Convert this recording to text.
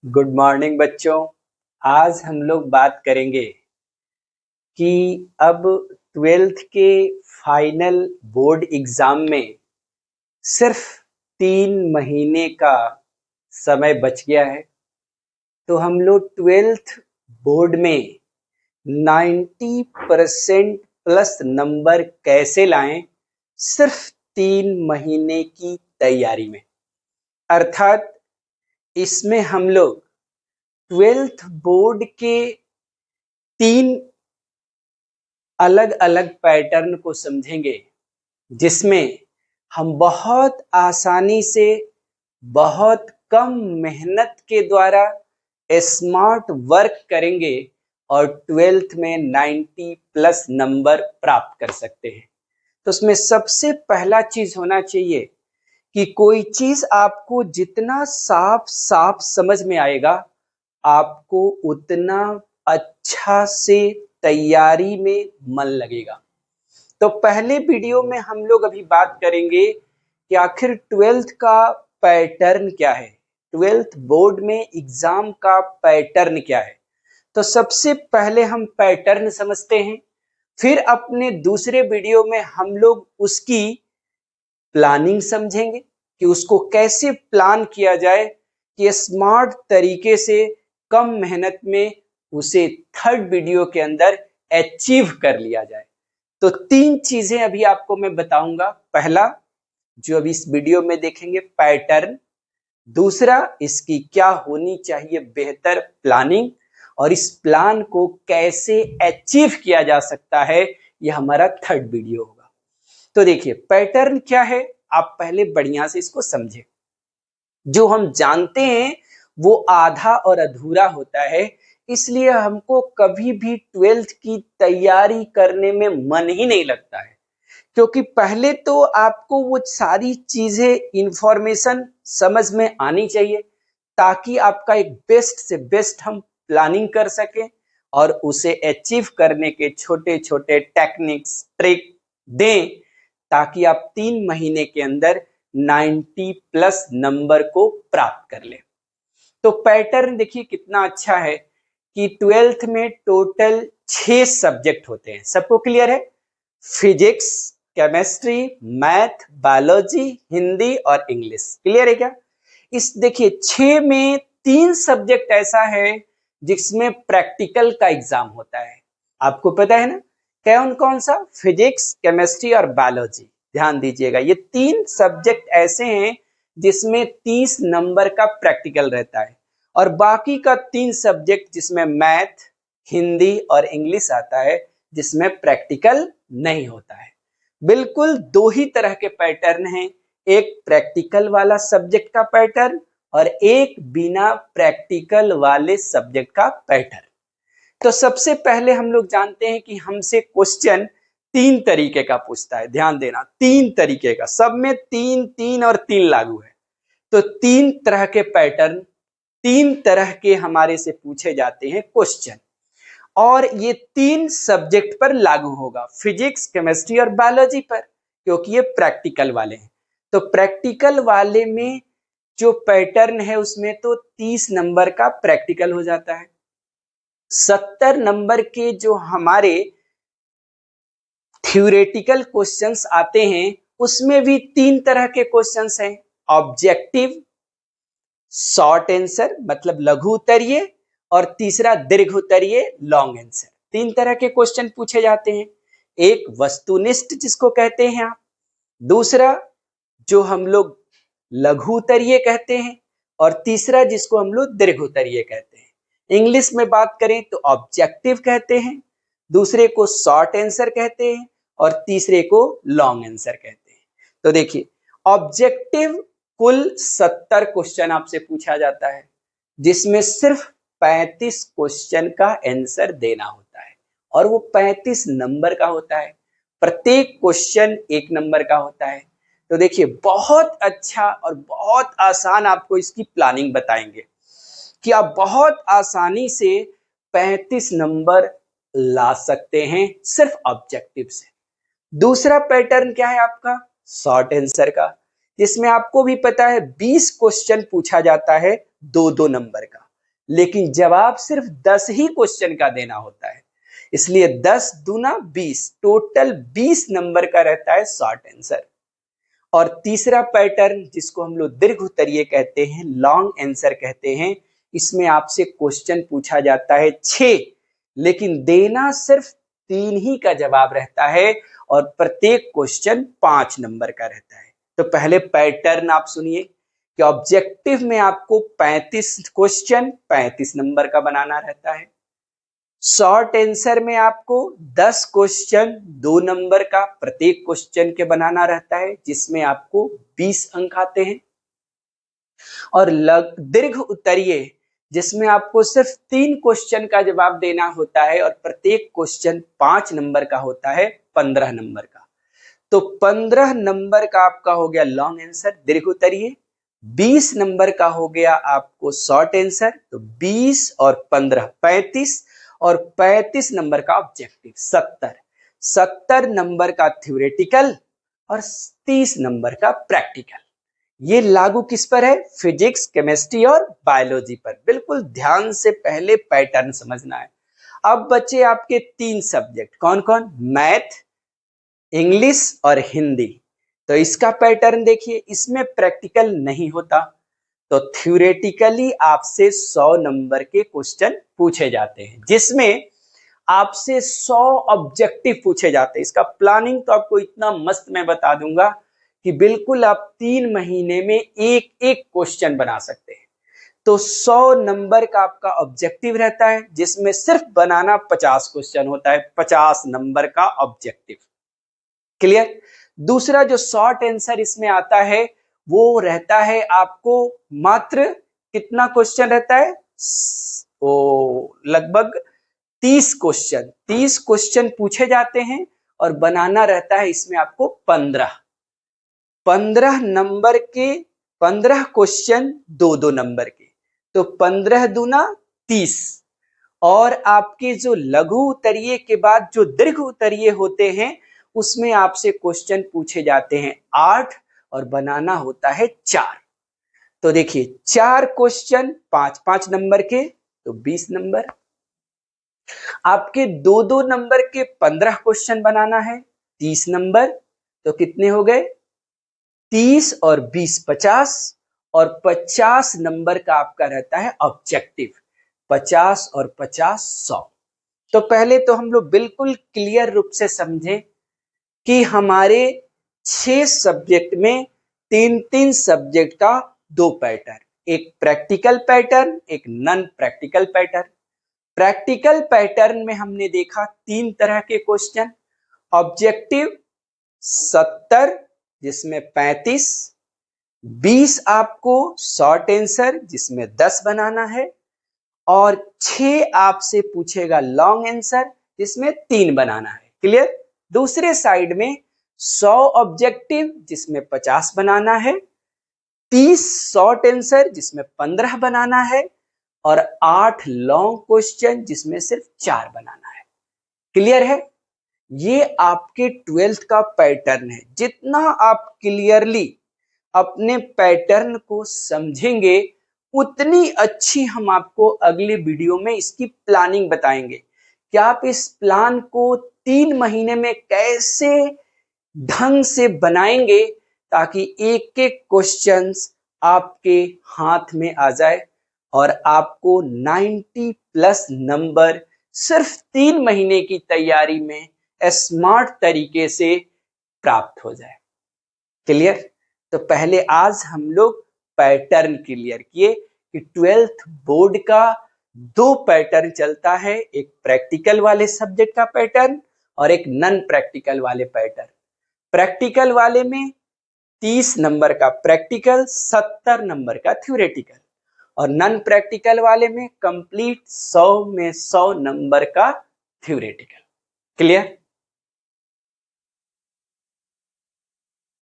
Good morning बच्चों। आज हम लोग बात करेंगे कि अब ट्वेल्थ के फाइनल बोर्ड एग्जाम में सिर्फ 3 महीने का समय बच गया है। तो हम लोग ट्वेल्थ बोर्ड में 90% प्लस नंबर कैसे लाएं, सिर्फ 3 महीने की तैयारी में। अर्थात इसमें हम लोग ट्वेल्थ बोर्ड के 3 अलग अलग पैटर्न को समझेंगे, जिसमें हम बहुत आसानी से बहुत कम मेहनत के द्वारा स्मार्ट वर्क करेंगे और ट्वेल्थ में 90 प्लस नंबर प्राप्त कर सकते हैं। तो उसमें सबसे पहला चीज होना चाहिए कि कोई चीज आपको जितना साफ साफ समझ में आएगा, आपको उतना अच्छा से तैयारी में मन लगेगा। तो पहले वीडियो में हम लोग अभी बात करेंगे कि आखिर ट्वेल्थ का पैटर्न क्या है, ट्वेल्थ बोर्ड में एग्जाम का पैटर्न क्या है। तो सबसे पहले हम पैटर्न समझते हैं, फिर अपने दूसरे वीडियो में हम लोग उसकी प्लानिंग समझेंगे कि उसको कैसे प्लान किया जाए कि स्मार्ट तरीके से कम मेहनत में उसे थर्ड वीडियो के अंदर अचीव कर लिया जाए। तो 3 चीजें अभी आपको मैं बताऊंगा। पहला, जो अभी इस वीडियो में देखेंगे, पैटर्न। दूसरा, इसकी क्या होनी चाहिए बेहतर प्लानिंग, और इस प्लान को कैसे अचीव किया जा सकता है, यह हमारा थर्ड वीडियो होगा। तो देखिए पैटर्न क्या है, आप पहले बढ़िया से इसको समझें। जो हम जानते हैं वो आधा और अधूरा होता है, इसलिए हमको कभी भी ट्वेल्थ की तैयारी करने में मन ही नहीं लगता है, क्योंकि पहले तो आपको वो सारी चीजें इंफॉर्मेशन समझ में आनी चाहिए, ताकि आपका एक बेस्ट से बेस्ट हम प्लानिंग कर सकें और उसे अचीव करने के छोटे छोटे टेक्निक्स ट्रिक दें, ताकि आप 3 महीने के अंदर 90 प्लस नंबर को प्राप्त कर लें। तो पैटर्न देखिए कितना अच्छा है कि ट्वेल्थ में टोटल 6 सब्जेक्ट होते हैं। सबको क्लियर है? Physics, chemistry, math, biology, Hindi और इंग्लिश। क्लियर है क्या? इस देखिए 6 में 3 सब्जेक्ट ऐसा है जिसमें प्रैक्टिकल का एग्जाम होता है। आपको पता है ना कौन कौन सा? फिजिक्स, केमिस्ट्री और बायोलॉजी। ध्यान दीजिएगा, ये 3 सब्जेक्ट ऐसे हैं जिसमें 30 नंबर का प्रैक्टिकल रहता है, और बाकी का 3 सब्जेक्ट जिसमें मैथ, हिंदी और इंग्लिश आता है, जिसमें प्रैक्टिकल नहीं होता है। बिल्कुल 2 ही तरह के पैटर्न हैं, एक प्रैक्टिकल वाला सब्जेक्ट का पैटर्न और एक बिना प्रैक्टिकल वाले सब्जेक्ट का पैटर्न। तो सबसे पहले हम लोग जानते हैं कि हमसे क्वेश्चन 3 तरीके का पूछता है। ध्यान देना, 3 तरीके का, सब में 3 3 और 3 लागू है। तो 3 तरह के पैटर्न, 3 तरह के हमारे से पूछे जाते हैं क्वेश्चन, और ये 3 सब्जेक्ट पर लागू होगा, फिजिक्स, केमिस्ट्री और बायोलॉजी पर, क्योंकि ये प्रैक्टिकल वाले हैं। तो प्रैक्टिकल वाले में जो पैटर्न है उसमें तो 30 नंबर का प्रैक्टिकल हो जाता है। 70 नंबर के जो हमारे थ्योरेटिकल क्वेश्चंस आते हैं, उसमें भी 3 तरह के क्वेश्चंस हैं, ऑब्जेक्टिव, शॉर्ट आंसर मतलब लघु उत्तरीय, और तीसरा दीर्घ उत्तरीय लॉन्ग आंसर। 3 तरह के क्वेश्चन पूछे जाते हैं। एक वस्तुनिष्ठ जिसको कहते हैं आप, दूसरा जो हम लोग लघु उत्तरीय कहते हैं, और तीसरा जिसको हम लोग दीर्घ उत्तरीय कहते हैं। इंग्लिश में बात करें तो ऑब्जेक्टिव कहते हैं, दूसरे को शॉर्ट आंसर कहते हैं, और तीसरे को लॉन्ग आंसर कहते हैं। तो देखिए ऑब्जेक्टिव कुल 70 क्वेश्चन आपसे पूछा जाता है, जिसमें सिर्फ 35 क्वेश्चन का आंसर देना होता है, और वो 35 नंबर का होता है। प्रत्येक क्वेश्चन 1 नंबर का होता है। तो देखिए बहुत अच्छा और बहुत आसान आपको इसकी प्लानिंग बताएंगे कि आप बहुत आसानी से 35 नंबर ला सकते हैं सिर्फ ऑब्जेक्टिव से। दूसरा पैटर्न क्या है आपका? शॉर्ट आंसर का, जिसमें आपको भी पता है 20 क्वेश्चन पूछा जाता है 2-2 नंबर का, लेकिन जवाब सिर्फ 10 ही क्वेश्चन का देना होता है, इसलिए 10 दूना 20, टोटल 20 नंबर का रहता है शॉर्ट आंसर। और तीसरा पैटर्न जिसको हम लोग दीर्घ उत्तरीय कहते हैं, लॉन्ग आंसर कहते हैं, इसमें आपसे क्वेश्चन पूछा जाता है 6, लेकिन देना सिर्फ 3 ही का जवाब रहता है और प्रत्येक क्वेश्चन 5 नंबर का रहता है। तो पहले पैटर्न आप सुनिए कि ऑब्जेक्टिव में आपको 35 क्वेश्चन 35 नंबर का बनाना रहता है। शॉर्ट आंसर में आपको 10 क्वेश्चन 2 नंबर का प्रत्येक क्वेश्चन के बनाना रहता है, जिसमें आपको 20 अंक आते हैं। और दीर्घ उत्तरीय जिसमें आपको सिर्फ 3 क्वेश्चन का जवाब देना होता है और प्रत्येक क्वेश्चन 5 नंबर का होता है, 15 नंबर का। तो 15 नंबर का आपका हो गया लॉन्ग आंसर दीर्घ उत्तरीय, 20 नंबर का हो गया आपको शॉर्ट आंसर, तो 20 और 15 35 और 35 नंबर का ऑब्जेक्टिव 70 नंबर का थ्योरेटिकल और 30 नंबर का प्रैक्टिकल। ये लागू किस पर है? फिजिक्स, केमिस्ट्री और बायोलॉजी पर। बिल्कुल ध्यान से पहले पैटर्न समझना है। अब बचे आपके 3 सब्जेक्ट, कौन कौन? मैथ, इंग्लिश और हिंदी। तो इसका पैटर्न देखिए, इसमें प्रैक्टिकल नहीं होता, तो थ्योरेटिकली आपसे 100 नंबर के क्वेश्चन पूछे जाते हैं, जिसमें आपसे 100 ऑब्जेक्टिव पूछे जाते हैं। इसका प्लानिंग तो आपको इतना मस्त मैं बता दूंगा कि बिल्कुल आप 3 महीने में एक एक क्वेश्चन बना सकते हैं। तो 100 नंबर का आपका ऑब्जेक्टिव रहता है, जिसमें सिर्फ बनाना 50 क्वेश्चन होता है, 50 नंबर का ऑब्जेक्टिव। क्लियर? दूसरा जो शॉर्ट आंसर इसमें आता है वो रहता है आपको मात्र कितना क्वेश्चन रहता है? लगभग 30 क्वेश्चन पूछे जाते हैं और बनाना रहता है इसमें आपको 15 नंबर के 15 क्वेश्चन 2-2 नंबर के, तो 15 दूना 30। और आपके जो लघु उत्तरीय के बाद जो दीर्घ उत्तरीय होते हैं उसमें आपसे क्वेश्चन पूछे जाते हैं 8 और बनाना होता है 4। तो देखिए 4 क्वेश्चन 5-5 नंबर के, तो 20 नंबर। आपके 2-2 नंबर के 15 क्वेश्चन बनाना है, 30 नंबर। तो कितने हो गए? 30 और 20 50, और 50 नंबर का आपका रहता है ऑब्जेक्टिव। 50 और 50 100। तो पहले तो हम लोग बिल्कुल क्लियर रूप से समझें कि हमारे 6 सब्जेक्ट में 3-3 सब्जेक्ट का 2 पैटर्न, एक प्रैक्टिकल पैटर्न, एक non practical pattern. Practical pattern में हमने देखा 3 तरह के क्वेश्चन, ऑब्जेक्टिव 70 जिसमें 35, 20 आपको शॉर्ट आंसर जिसमें 10 बनाना है, और 6 आपसे पूछेगा लॉन्ग आंसर जिसमें 3 बनाना है। क्लियर? दूसरे साइड में 100 ऑब्जेक्टिव जिसमें 50 बनाना है, 30 शॉर्ट आंसर जिसमें 15 बनाना है, और 8 लॉन्ग क्वेश्चन जिसमें सिर्फ 4 बनाना है। क्लियर है? ये आपके 12th का पैटर्न है। जितना आप क्लियरली अपने पैटर्न को समझेंगे उतनी अच्छी हम आपको अगले वीडियो में इसकी प्लानिंग बताएंगे कि आप इस प्लान को 3 महीने में कैसे ढंग से बनाएंगे ताकि एक एक क्वेश्चंस आपके हाथ में आ जाए और आपको 90+ नंबर सिर्फ 3 महीने की तैयारी में स्मार्ट तरीके से प्राप्त हो जाए। क्लियर? तो पहले आज हम लोग पैटर्न क्लियर किए कि 12th बोर्ड का 2 पैटर्न चलता है, एक प्रैक्टिकल वाले सब्जेक्ट का पैटर्न और एक नॉन प्रैक्टिकल वाले पैटर्न। प्रैक्टिकल वाले में 30 नंबर का प्रैक्टिकल, 70 नंबर का थ्योरेटिकल, और नॉन प्रैक्टिकल वाले में कंप्लीट 100 में 100 नंबर का थ्योरेटिकल। क्लियर?